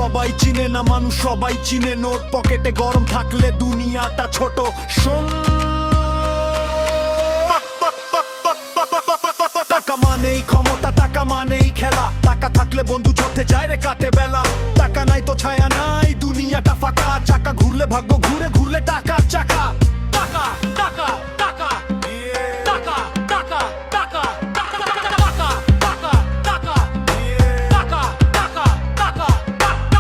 সবাই চিনে না মানুষ, সবাই চিনে নোট। পকেটে গরম থাকলে দুনিয়াটা ছোট। শোন, টাকা মানেই ক্ষমতা, টাকা মানেই খেলা। টাকা থাকলে বন্ধু চোখে যায় রে কাটে বেলা। টাকা নাই তো ছায়া নাই, দুনিয়াটা ফাঁকা। চাকা ঘুরলে ভাগ্য ঘুরে, ঘুরলে টাকা চাকা। টাকা টাকা টাকা টাকা টাকা টাকা টাকা টাকা টাকা টাকা টাকা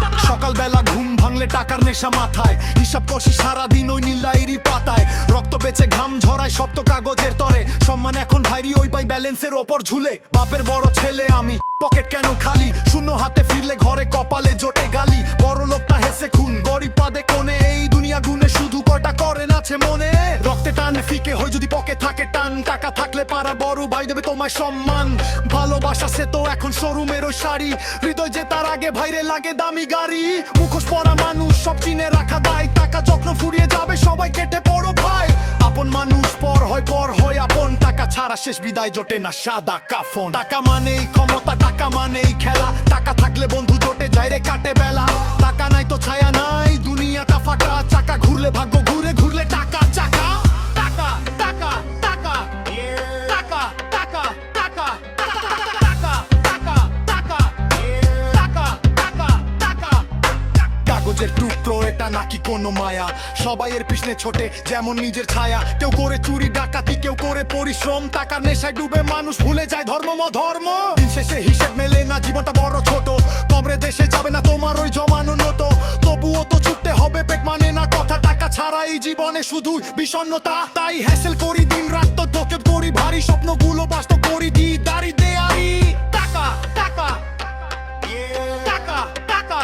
টাকা। সকালবেলা ঘুম ভাঙলে টাকার নেশা মাথায়। হিসাব কষি সারাদিন ওই নীলাইরি পাতায়। রক্ত বেচে ঘাম ঝরায় সপ্ত কাগজের তরে। সম্মান এখন ভাইরি ওই পাই ব্যালেন্সের ওপর ঝুলে। বাপের বড় ছেলে আমি, পকেট কেন খালি? শূন্য হাতে ফিরলে ঘরে কপালে জোটে গালি। বড় লোকটা হেসে খুন, গরিব পাদে কোণে। এই দুনিয়া গুনে শুধু কটা করেন আছে মনে। রক্তে টানে ফিকে হয় যদি পকেট থাকে টান। টাকা থাকলে পাড়া বড় ভাই দেবে তোমায় সম্মান। ভালোবাসা সে তো এখন শোরুমের ওই শাড়ি। হৃদয় যে তার আগে ভাইরে লাগে দামি গাড়ি। মুখোশ পরা মানুষ সব চিনে রাখা দায়। টাকা যখন ফুরিয়ে যাবে সবাই কেটে পড়ো ভাই। আপন মানুষ পর হয় আপন। টাকা ছাড়া শেষ বিদায় জোটে না সাদা কাফন। টাকা মানেই ক্ষমতা, টাকা মানেই খেলা। টাকা থাকলে বন্ধু জোটে যায় রে কাটে বেলা। টাকা নাই তো ছায়া নাই, দুনিয়াটা ফাঁকা। চাকা ঘুরলে ভাগ্য ঘুরে, ঘুরলে টাকা চাকা। টাকা টাকা টাকা টাকা টাকা টাকা টাকা টাকা টাকা টাকা টাকা টাকা। কাগজের টুকরো এটা নাকি কোনো মায়া? সবাই এর পিছনে ছোটে যেমন নিজের ছায়া। কেউ করে চুরি ডাকাতি, কেউ করে পরিশ্রম। টাকার নেশায় ডুবে মানুষ ভুলে যায় ধর্ম ধর্ম। দিন শেষে হিসেব মেলে না, জীবনটা বড় ছোট। কমরে দেশে যাবে না তোমার ওই জমানো নত। তবুও তো ছুটতে হবে, পেট মানে না কথা। টাকা ছাড়া এই জীবনে শুধু বিষণ্ণতা। তাই হ্যাসেল করি দিন রাত, তো তোকে করি ভারী। স্বপ্নগুলো বাস্তব করি দি দাঁড়ি দেয়ারি। টাকা টাকা টাকা টাকা